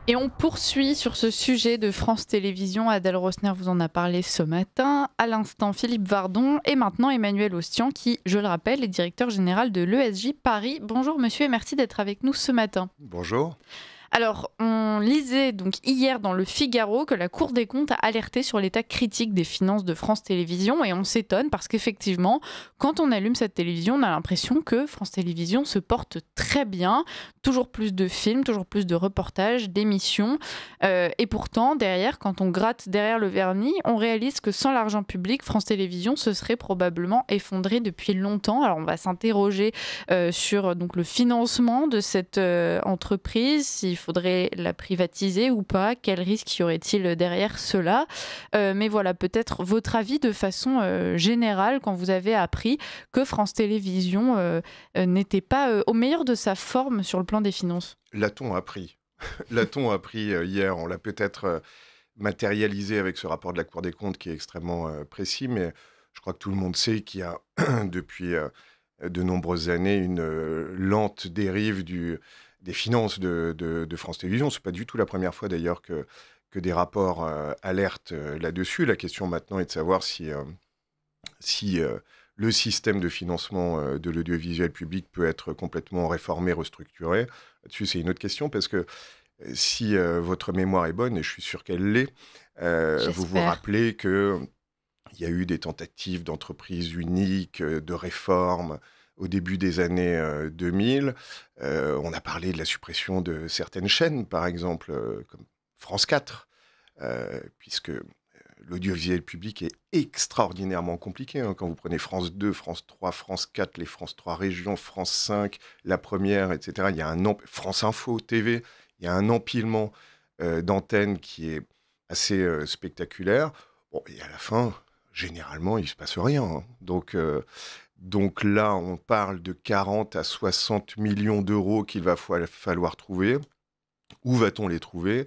Et on poursuit sur ce sujet de France Télévisions. Adèle Rosner vous en a parlé ce matin. À l'instant, Philippe Vardon et maintenant Emmanuel Ostian qui, je le rappelle, est directeur général de l'ESJ Paris. Bonjour monsieur et merci d'être avec nous ce matin. Bonjour. Alors, on lisait donc hier dans le Figaro que la Cour des comptes a alerté sur l'état critique des finances de France Télévisions et on s'étonne parce qu'effectivement, quand on allume cette télévision, on a l'impression que France Télévisions se porte très bien, toujours plus de films, toujours plus de reportages, d'émissions et pourtant, derrière, quand on gratte derrière le vernis, on réalise que sans l'argent public, France Télévisions se serait probablement effondrée depuis longtemps. Alors, on va s'interroger sur donc, le financement de cette entreprise, s'il faudrait la privatiser ou pas, quel risque y aurait-il derrière cela. Mais voilà, peut-être votre avis de façon générale quand vous avez appris que France Télévisions n'était pas au meilleur de sa forme sur le plan des finances. L'a-t-on appris? L'a-t-on appris hier? On l'a peut-être matérialisé avec ce rapport de la Cour des comptes qui est extrêmement précis, mais je crois que tout le monde sait qu'il y a depuis de nombreuses années une lente dérive des finances de France Télévisions. Ce n'est pas du tout la première fois d'ailleurs que des rapports alertent là-dessus. La question maintenant est de savoir si le système de financement de l'audiovisuel public peut être complètement réformé, restructuré. Là-dessus, c'est une autre question parce que si votre mémoire est bonne, et je suis sûr qu'elle l'est, vous vous J'espère. rappelez qu'il y a eu des tentatives d'entreprise unique, de réforme au début des années 2000. On a parlé de la suppression de certaines chaînes, par exemple, comme France 4, puisque l'audiovisuel public est extraordinairement compliqué, hein. Quand vous prenez France 2, France 3, France 4, les France 3 régions, France 5, la première, etc., il y a France Info TV, il y a un empilement d'antennes qui est assez spectaculaire. Bon, et à la fin, généralement, il ne se passe rien, hein. Donc là, on parle de 40 à 60 millions d'euros qu'il va falloir trouver. Où va-t-on les trouver?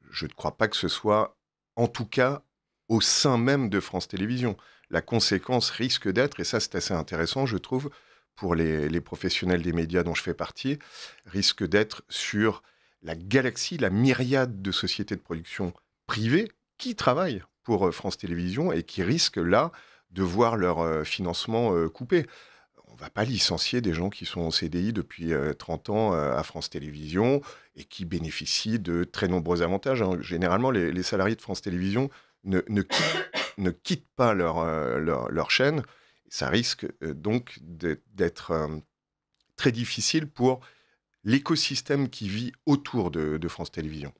Je ne crois pas que ce soit, en tout cas, au sein même de France Télévisions. La conséquence risque d'être, et ça c'est assez intéressant, je trouve, pour les professionnels des médias dont je fais partie, risque d'être sur la galaxie, la myriade de sociétés de production privées qui travaillent pour France Télévisions et qui risquent là de voir leur financement coupé. On ne va pas licencier des gens qui sont en CDI depuis 30 ans à France Télévisions et qui bénéficient de très nombreux avantages, hein. Généralement, les salariés de France Télévisions ne quittent pas leur chaîne. Ça risque donc d'être très difficile pour l'écosystème qui vit autour de France Télévisions.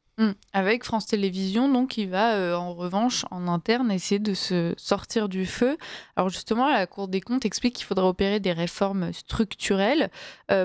Avec France Télévisions, donc, il va en revanche en interne essayer de se sortir du feu. Alors justement, la Cour des comptes explique qu'il faudrait opérer des réformes structurelles.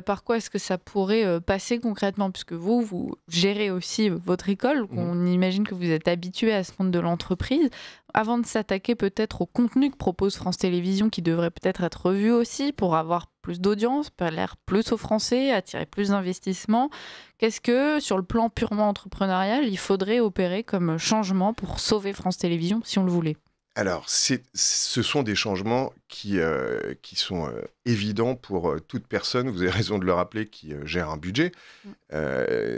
Par quoi est-ce que ça pourrait passer concrètement? Puisque vous gérez aussi votre école, Mhm. on imagine que vous êtes habitué à ce monde de l'entreprise. Avant de s'attaquer peut-être au contenu que propose France Télévisions, qui devrait peut-être être revu aussi pour avoir plus d'audience, plaire plus aux Français, attirer plus d'investissements, qu'est-ce que, sur le plan purement entrepreneurial, il faudrait opérer comme changement pour sauver France Télévisions, si on le voulait? Alors, ce sont des changements qui sont évidents pour toute personne, vous avez raison de le rappeler, qui gère un budget. Mm.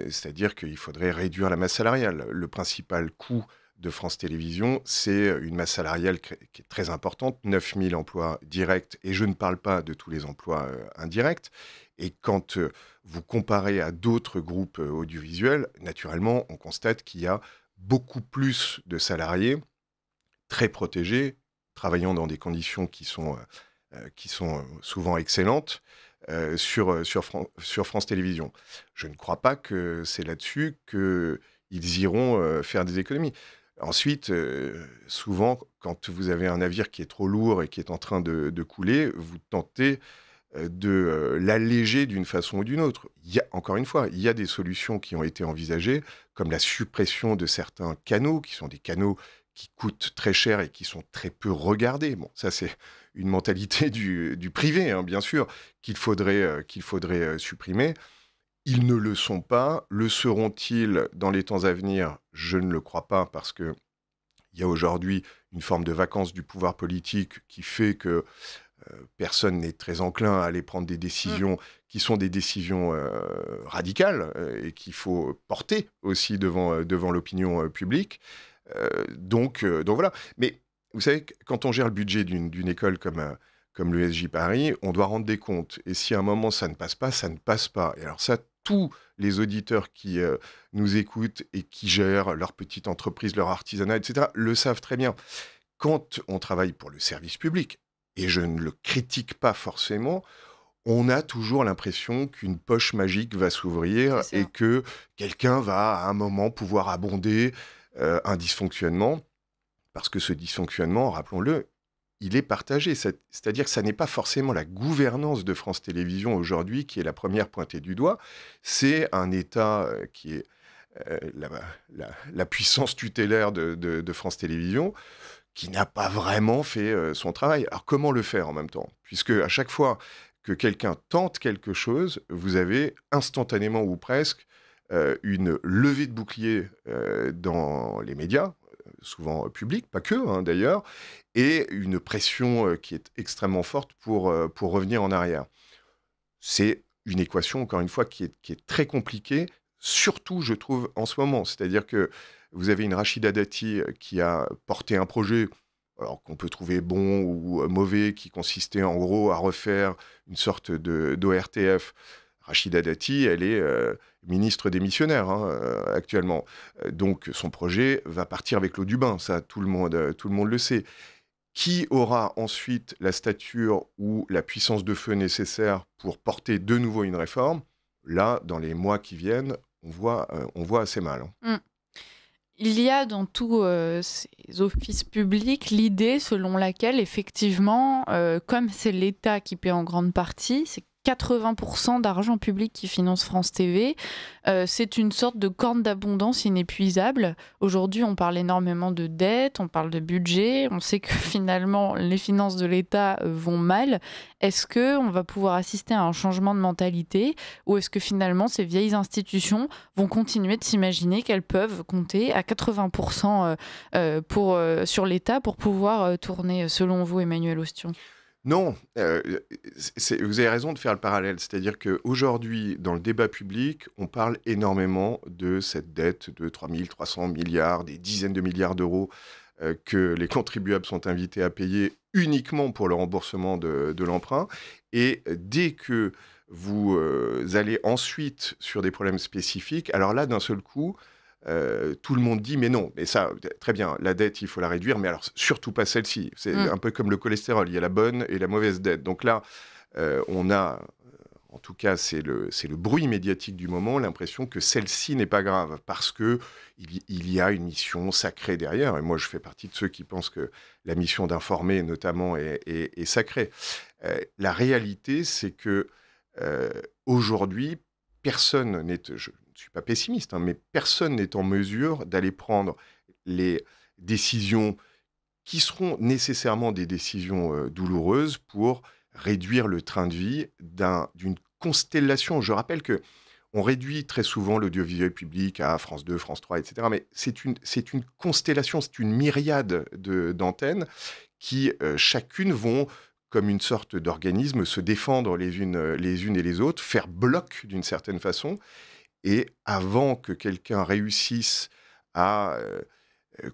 C'est-à-dire qu'il faudrait réduire la masse salariale. Le principal coût de France Télévisions, c'est une masse salariale qui est très importante, 9 000 emplois directs, et je ne parle pas de tous les emplois indirects. Et quand vous comparez à d'autres groupes audiovisuels, naturellement, on constate qu'il y a beaucoup plus de salariés très protégés, travaillant dans des conditions qui sont souvent excellentes sur France Télévisions. Je ne crois pas que c'est là-dessus qu'ils iront faire des économies. Ensuite, souvent, quand vous avez un navire qui est trop lourd et qui est en train de couler, vous tentez de l'alléger d'une façon ou d'une autre. Encore une fois, il y a des solutions qui ont été envisagées, comme la suppression de certains canaux, qui sont des canaux qui coûtent très cher et qui sont très peu regardés. Bon, ça c'est une mentalité du privé, hein, bien sûr, qu'il faudrait supprimer. Ils ne le sont pas. Le seront-ils dans les temps à venir? Je ne le crois pas, parce qu'il y a aujourd'hui une forme de vacance du pouvoir politique qui fait que personne n'est très enclin à aller prendre des décisions qui sont des décisions radicales et qu'il faut porter aussi devant l'opinion publique. Donc voilà. Mais vous savez, quand on gère le budget d'une école comme l'ESJ Paris, on doit rendre des comptes. Et si à un moment ça ne passe pas, ça ne passe pas. Et alors ça, tous les auditeurs qui nous écoutent et qui gèrent leur petite entreprise, leur artisanat, etc., le savent très bien. Quand on travaille pour le service public, et je ne le critique pas forcément, on a toujours l'impression qu'une poche magique va s'ouvrir C'est et ça. que quelqu'un va à un moment pouvoir abonder un dysfonctionnement, parce que ce dysfonctionnement, rappelons-le, il est partagé. C'est-à-dire que ça n'est pas forcément la gouvernance de France Télévisions aujourd'hui qui est la première pointée du doigt, c'est un État qui est la puissance tutélaire de France Télévisions, qui n'a pas vraiment fait son travail. Alors comment le faire en même temps? Puisque à chaque fois que quelqu'un tente quelque chose, vous avez instantanément ou presque une levée de bouclier dans les médias, souvent publics, pas que hein, d'ailleurs, et une pression qui est extrêmement forte pour revenir en arrière. C'est une équation, encore une fois, qui est très compliquée, surtout, je trouve, en ce moment. C'est-à-dire que vous avez une Rachida Dati qui a porté un projet, alors qu'on peut trouver bon ou mauvais, qui consistait en gros à refaire une sorte d'ORTF. Rachida Dati, elle est ministre des missionnaires hein, actuellement. Donc son projet va partir avec l'eau du bain, ça tout le monde le sait. Qui aura ensuite la stature ou la puissance de feu nécessaire pour porter de nouveau une réforme? Là, dans les mois qui viennent, on voit assez mal. Hein. Mm. Il y a dans tous ces offices publics l'idée selon laquelle, effectivement, comme c'est l'État qui paie en grande partie, c'est 80% d'argent public qui finance France TV. C'est une sorte de corne d'abondance inépuisable. Aujourd'hui, on parle énormément de dette, on parle de budget. On sait que finalement, les finances de l'État vont mal. Est-ce qu'on va pouvoir assister à un changement de mentalité ou est-ce que finalement, ces vieilles institutions vont continuer de s'imaginer qu'elles peuvent compter à 80% sur l'État pour pouvoir tourner, selon vous, Emmanuel Ostion? Non, vous avez raison de faire le parallèle. C'est-à-dire qu'aujourd'hui, dans le débat public, on parle énormément de cette dette de 3 300 milliards, des dizaines de milliards d'euros que les contribuables sont invités à payer uniquement pour le remboursement de l'emprunt. Et dès que vous allez ensuite sur des problèmes spécifiques, alors là, d'un seul coup, tout le monde dit mais non, mais ça, très bien, la dette, il faut la réduire, mais alors surtout pas celle-ci. C'est un peu comme le cholestérol, il y a la bonne et la mauvaise dette. Donc là, on a, en tout cas, c'est le bruit médiatique du moment, l'impression que celle-ci n'est pas grave, parce que il y a une mission sacrée derrière. Et moi, je fais partie de ceux qui pensent que la mission d'informer, notamment, est sacrée. La réalité, c'est que aujourd'hui, personne n'est... Je ne suis pas pessimiste, hein, mais personne n'est en mesure d'aller prendre les décisions qui seront nécessairement des décisions douloureuses pour réduire le train de vie d'une constellation. Je rappelle que on réduit très souvent l'audiovisuel public à France 2, France 3, etc. Mais c'est une constellation, c'est une myriade d'antennes qui, chacune, vont, comme une sorte d'organisme, se défendre les unes et les autres, faire bloc d'une certaine façon. Et avant que quelqu'un réussisse à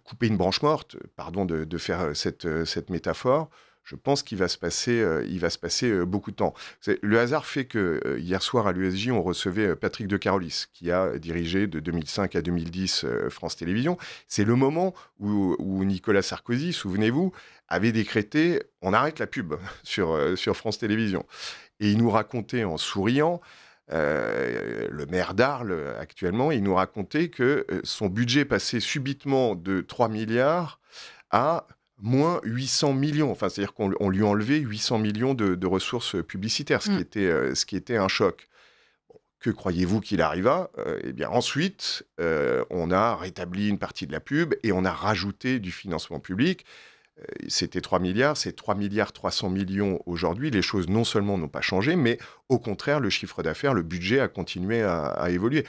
couper une branche morte, pardon de faire cette métaphore, je pense qu'il va se passer beaucoup de temps. Le hasard fait que hier soir à l'USJ, on recevait Patrick de Carolis, qui a dirigé de 2005 à 2010 France Télévisions. C'est le moment où Nicolas Sarkozy, souvenez-vous, avait décrété « on arrête la pub » sur France Télévisions. Et il nous racontait en souriant, le maire d'Arles actuellement, il nous racontait que son budget passait subitement de 3 milliards à moins 800 millions. Enfin, c'est-à-dire qu'on lui enlevait 800 millions de ressources publicitaires, ce qui était un choc. Bon, que croyez-vous qu'il arriva? Eh bien, ensuite, on a rétabli une partie de la pub et on a rajouté du financement public. C'était 3 milliards, c'est 3 milliards 300 millions aujourd'hui. Les choses non seulement n'ont pas changé, mais au contraire, le chiffre d'affaires, le budget a continué à évoluer.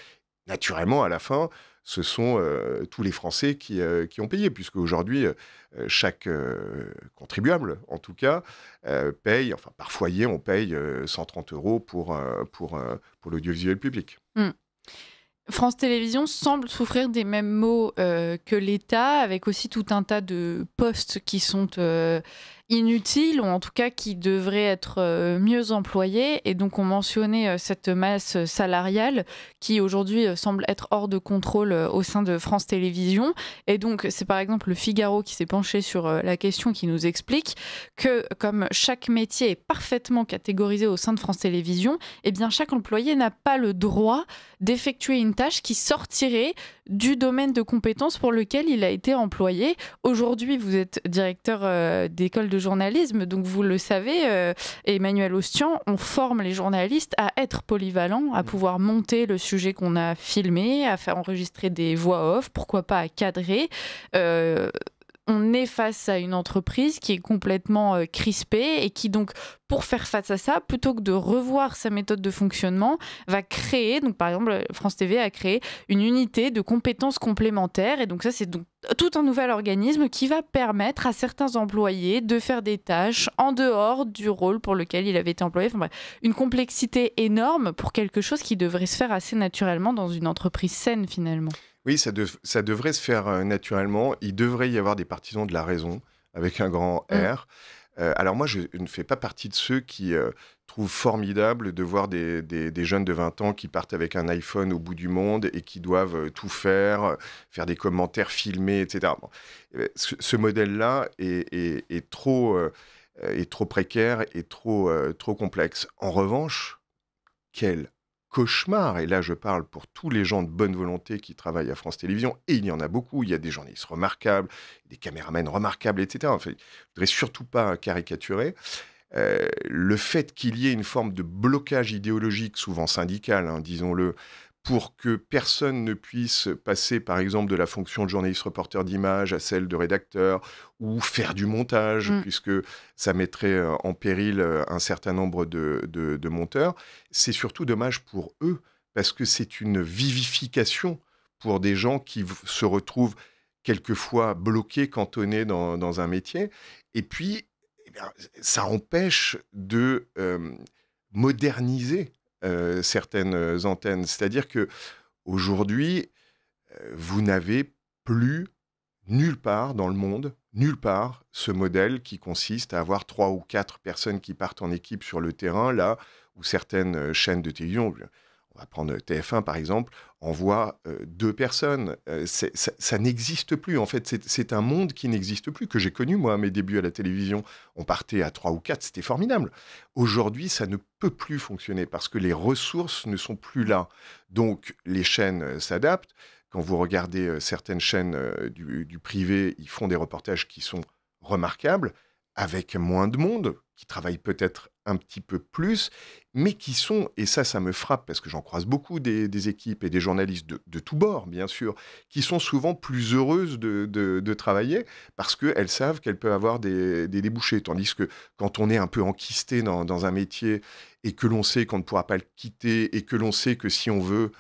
Naturellement, à la fin, ce sont tous les Français qui ont payé, puisque aujourd'hui, chaque contribuable, en tout cas, paye, enfin par foyer, on paye 130 € pour l'audiovisuel public. Mm. France Télévisions semble souffrir des mêmes maux que l'État, avec aussi tout un tas de postes qui sont inutiles, ou en tout cas qui devraient être mieux employés. Et donc on mentionnait cette masse salariale qui aujourd'hui semble être hors de contrôle au sein de France Télévisions. Et donc c'est par exemple le Figaro qui s'est penché sur la question, qui nous explique que comme chaque métier est parfaitement catégorisé au sein de France Télévisions, eh bien chaque employé n'a pas le droit d'effectuer une tâche qui sortirait du domaine de compétences pour lequel il a été employé. Aujourd'hui, vous êtes directeur d'école de journalisme, donc vous le savez, Emmanuel Ostian, on forme les journalistes à être polyvalents, à pouvoir monter le sujet qu'on a filmé, à faire enregistrer des voix off, pourquoi pas à cadrer. On est face à une entreprise qui est complètement crispée et qui donc, pour faire face à ça, plutôt que de revoir sa méthode de fonctionnement, va créer, donc par exemple France TV a créé une unité de compétences complémentaires, et donc ça c'est donc tout un nouvel organisme qui va permettre à certains employés de faire des tâches en dehors du rôle pour lequel il avait été employé. Enfin, bref, une complexité énorme pour quelque chose qui devrait se faire assez naturellement dans une entreprise saine finalement. Oui, ça devrait se faire naturellement. Il devrait y avoir des partisans de la raison, avec un grand R. Alors moi, je ne fais pas partie de ceux qui trouvent formidable de voir des jeunes de 20 ans qui partent avec un iPhone au bout du monde et qui doivent tout faire des commentaires filmés, etc. Bon, ce modèle-là est trop précaire et trop complexe. En revanche, quel cauchemar, et là je parle pour tous les gens de bonne volonté qui travaillent à France Télévisions, et il y en a beaucoup, il y a des journalistes remarquables, des caméramans remarquables, etc. Enfin, je ne voudrais surtout pas caricaturer. Le fait qu'il y ait une forme de blocage idéologique, souvent syndical, hein, disons-le, pour que personne ne puisse passer, par exemple, de la fonction de journaliste reporter d'image à celle de rédacteur, ou faire du montage, puisque ça mettrait en péril un certain nombre de monteurs, c'est surtout dommage pour eux, parce que c'est une vivification pour des gens qui se retrouvent quelquefois bloqués, cantonnés dans un métier. Et puis, eh bien, ça empêche de moderniser certaines antennes. C'est-à-dire que aujourd'hui, vous n'avez plus nulle part dans le monde, nulle part, ce modèle qui consiste à avoir 3 ou 4 personnes qui partent en équipe sur le terrain, là où certaines chaînes de télévision, on va prendre TF1 par exemple, envoient 2 personnes. Ça n'existe plus. En fait, c'est un monde qui n'existe plus, que j'ai connu moi à mes débuts à la télévision. On partait à 3 ou 4, c'était formidable. Aujourd'hui, ça ne peut plus fonctionner parce que les ressources ne sont plus là. Donc, les chaînes s'adaptent. Quand vous regardez certaines chaînes du privé, ils font des reportages qui sont remarquables, avec moins de monde, qui travaillent peut-être un petit peu plus, mais qui sont, et ça me frappe, parce que j'en croise beaucoup des équipes et des journalistes de tous bords, bien sûr, qui sont souvent plus heureuses de travailler, parce qu'elles savent qu'elles peuvent avoir des débouchés. Tandis que quand on est un peu enquisté dans un métier, et que l'on sait qu'on ne pourra pas le quitter, et que l'on sait que si on veut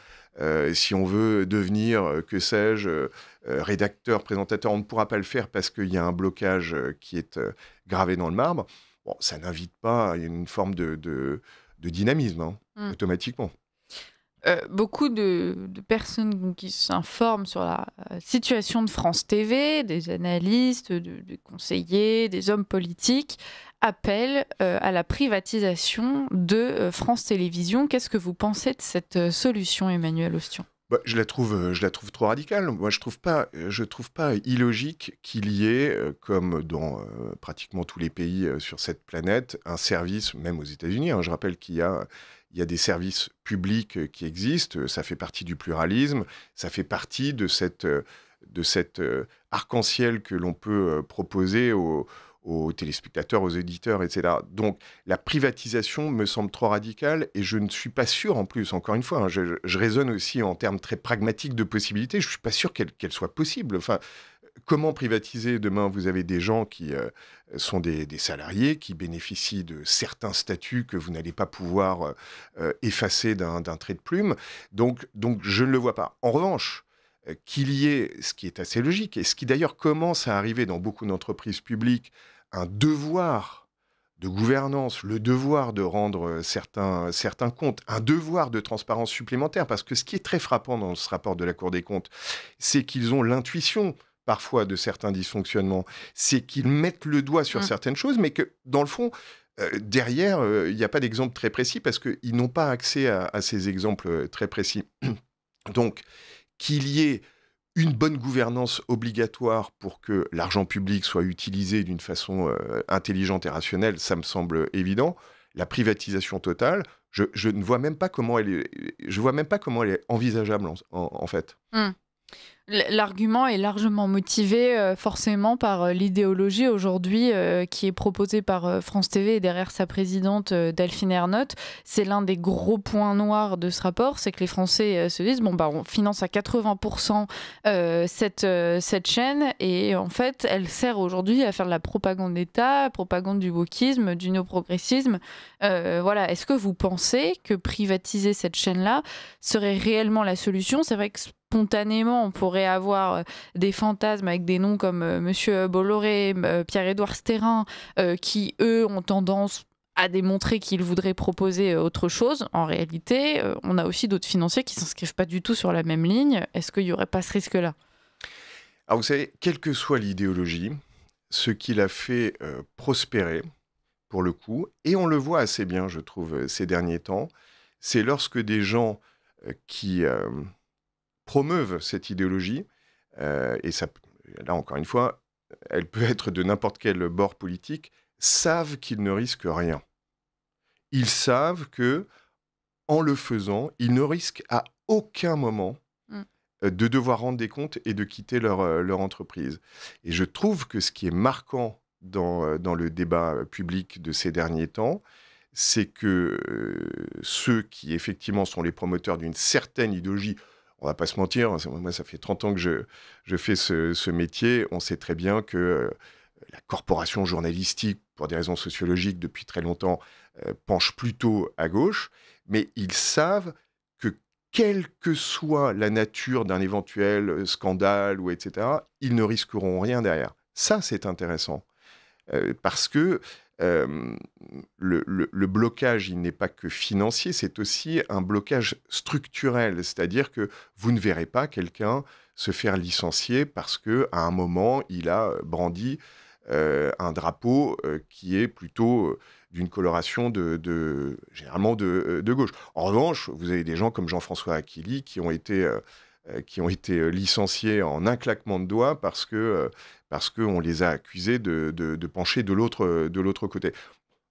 devenir, que sais-je, rédacteur, présentateur, on ne pourra pas le faire parce qu'il y a un blocage qui est gravé dans le marbre. Bon, ça n'invite pas à une forme de dynamisme, automatiquement. Beaucoup de personnes qui s'informent sur la situation de France TV, des analystes, des conseillers, des hommes politiques, appellent à la privatisation de France Télévisions. Qu'est-ce que vous pensez de cette solution, Emmanuel Ostian ? Je la trouve trop radicale. Moi, je trouve pas illogique qu'il y ait, comme dans pratiquement tous les pays sur cette planète, un service, même aux États-Unis. Je rappelle qu'il y a des services publics qui existent. Ça fait partie du pluralisme. Ça fait partie de cet arc-en-ciel que l'on peut proposer aux téléspectateurs, aux éditeurs, etc. Donc, la privatisation me semble trop radicale et je ne suis pas sûr, en plus, encore une fois, je raisonne aussi en termes très pragmatiques de possibilités, je ne suis pas sûr qu'elle soit possible. Enfin, comment privatiser ? Demain, vous avez des gens qui sont des salariés, qui bénéficient de certains statuts que vous n'allez pas pouvoir effacer d'un trait de plume. Donc, je ne le vois pas. En revanche, qu'il y ait, ce qui est assez logique, et ce qui d'ailleurs commence à arriver dans beaucoup d'entreprises publiques, un devoir de gouvernance, le devoir de rendre certains comptes, un devoir de transparence supplémentaire, parce que ce qui est très frappant dans ce rapport de la Cour des comptes, c'est qu'ils ont l'intuition parfois de certains dysfonctionnements, c'est qu'ils mettent le doigt sur certaines choses, mais que dans le fond, derrière, il n'y a pas d'exemple très précis, parce qu'ils n'ont pas accès à ces exemples très précis. Donc, qu'il y ait une bonne gouvernance obligatoire pour que l'argent public soit utilisé d'une façon intelligente et rationnelle, ça me semble évident. La privatisation totale, je ne vois même pas comment elle est envisageable en fait. L'argument est largement motivé forcément par l'idéologie aujourd'hui qui est proposée par France TV et derrière sa présidente Delphine Ernotte. C'est l'un des gros points noirs de ce rapport, c'est que les Français se disent on finance à 80% cette chaîne et en fait elle sert aujourd'hui à faire de la propagande d'État, propagande du wokisme, du néoprogressisme. Voilà. Est-ce que vous pensez que privatiser cette chaîne-là serait réellement la solution ? C'est vrai que spontanément, on pourrait avoir des fantasmes avec des noms comme Monsieur Bolloré, Pierre-Édouard Stérin, qui, eux, ont tendance à démontrer qu'ils voudraient proposer autre chose. En réalité, on a aussi d'autres financiers qui ne s'inscrivent pas du tout sur la même ligne. Est-ce qu'il n'y aurait pas ce risque-là ? Alors, vous savez, quelle que soit l'idéologie, ce qui l'a fait prospérer, pour le coup, et on le voit assez bien, je trouve, ces derniers temps, c'est lorsque des gens qui promeuvent cette idéologie, et ça, là encore une fois, elle peut être de n'importe quel bord politique, savent qu'ils ne risquent rien. Ils savent que, en le faisant, ils ne risquent à aucun moment de devoir rendre des comptes et de quitter leur entreprise. Et je trouve que ce qui est marquant dans le débat public de ces derniers temps, c'est que ceux qui effectivement sont les promoteurs d'une certaine idéologie, on va pas se mentir, moi ça fait 30 ans que je fais ce métier, on sait très bien que la corporation journalistique, pour des raisons sociologiques depuis très longtemps, penche plutôt à gauche, mais ils savent que quelle que soit la nature d'un éventuel scandale, ou etc., ils ne risqueront rien derrière. Ça, c'est intéressant, parce que le blocage, il n'est pas que financier, c'est aussi un blocage structurel. C'est-à-dire que vous ne verrez pas quelqu'un se faire licencier parce qu'à un moment, il a brandi un drapeau qui est plutôt d'une coloration généralement de gauche. En revanche, vous avez des gens comme Jean-François Aquili qui ont été licenciés en un claquement de doigts parce qu'on les a accusés de pencher de l'autre côté.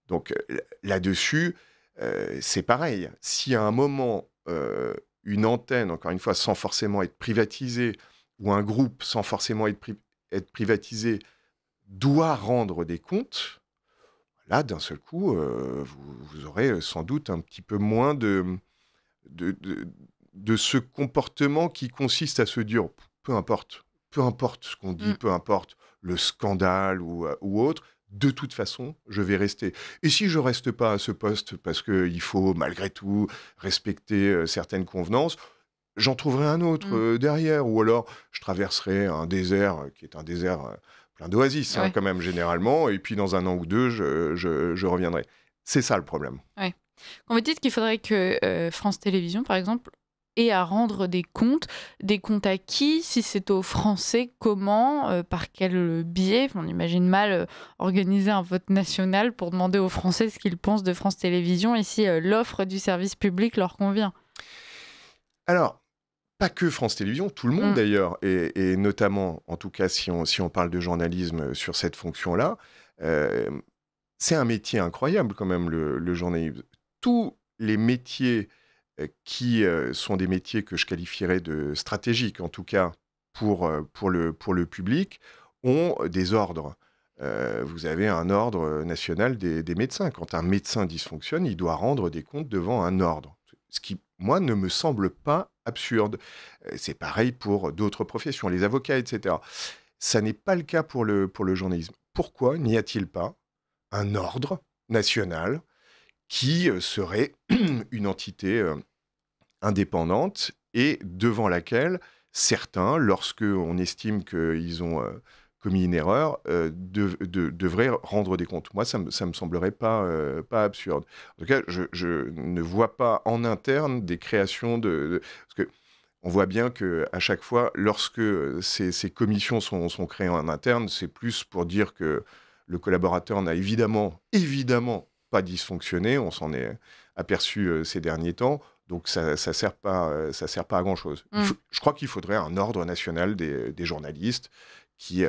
Donc là-dessus, c'est pareil. Si à un moment, une antenne, encore une fois, sans forcément être privatisée, ou un groupe sans forcément être privatisé, doit rendre des comptes, là, d'un seul coup, vous aurez sans doute un petit peu moins de ce comportement qui consiste à se dire peu importe ce qu'on dit, peu importe le scandale ou autre, de toute façon, je vais rester. Et si je reste pas à ce poste parce qu'il faut malgré tout respecter certaines convenances, j'en trouverai un autre derrière, ou alors je traverserai un désert qui est un désert plein d'oasis, quand même, généralement, et puis dans un an ou deux, je reviendrai. C'est ça le problème. Ouais. Quand vous dites qu'il faudrait que France Télévisions, par exemple, ait à rendre des comptes à qui? Si c'est aux Français, comment? Par quel biais? On imagine mal organiser un vote national pour demander aux Français ce qu'ils pensent de France Télévisions et si l'offre du service public leur convient. Alors, pas que France Télévisions, tout le monde d'ailleurs, et notamment, en tout cas, si on parle de journalisme sur cette fonction-là, c'est un métier incroyable quand même, le journalisme. Tous les métiers qui sont des métiers que je qualifierais de stratégiques, en tout cas pour le public, ont des ordres. Vous avez un ordre national des médecins. Quand un médecin dysfonctionne, il doit rendre des comptes devant un ordre. Ce qui, moi, ne me semble pas absurde. C'est pareil pour d'autres professions, les avocats, etc. Ça n'est pas le cas pour le journalisme. Pourquoi n'y a-t-il pas un ordre national qui serait une entité indépendante et devant laquelle certains, lorsque on estime qu'ils ont commis une erreur, devraient rendre des comptes. Moi, ça me semblerait pas absurde. En tout cas, je ne vois pas en interne des créations parce que on voit bien que à chaque fois, lorsque ces commissions sont créées en interne, c'est plus pour dire que le collaborateur n'a évidemment pas dysfonctionné. On s'en est aperçu ces derniers temps. Donc ça sert pas à grand-chose. Je crois qu'il faudrait un ordre national des journalistes qui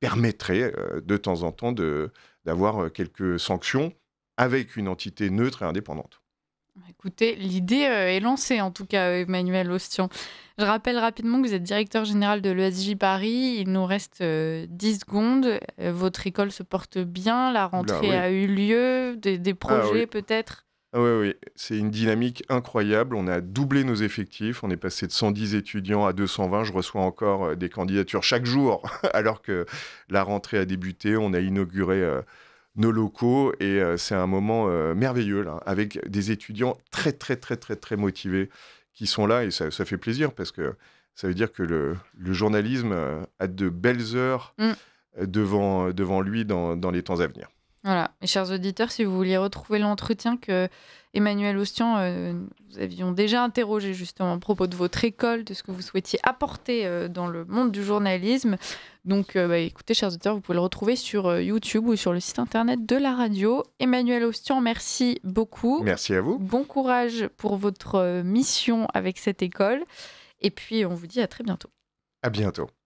permettrait de temps en temps d'avoir quelques sanctions avec une entité neutre et indépendante. Écoutez, l'idée est lancée en tout cas, Emmanuel Ostian. Je rappelle rapidement que vous êtes directeur général de l'ESJ Paris. Il nous reste 10 secondes. Votre école se porte bien, la rentrée Oui. a eu lieu, des projets oui. peut-être. Oui, c'est une dynamique incroyable. On a doublé nos effectifs. On est passé de 110 étudiants à 220. Je reçois encore des candidatures chaque jour, alors que la rentrée a débuté. On a inauguré nos locaux et c'est un moment merveilleux, là, avec des étudiants très, très, très, très, très motivés qui sont là et ça fait plaisir parce que ça veut dire que le journalisme a de belles heures devant lui dans les temps à venir. Voilà, mes chers auditeurs, si vous vouliez retrouver l'entretien que Emmanuel Ostian, vous avions déjà interrogé justement à propos de votre école, de ce que vous souhaitiez apporter dans le monde du journalisme. Donc écoutez, chers auditeurs, vous pouvez le retrouver sur YouTube ou sur le site internet de la radio. Emmanuel Ostian, merci beaucoup. Merci à vous. Bon courage pour votre mission avec cette école. Et puis, on vous dit à très bientôt. À bientôt.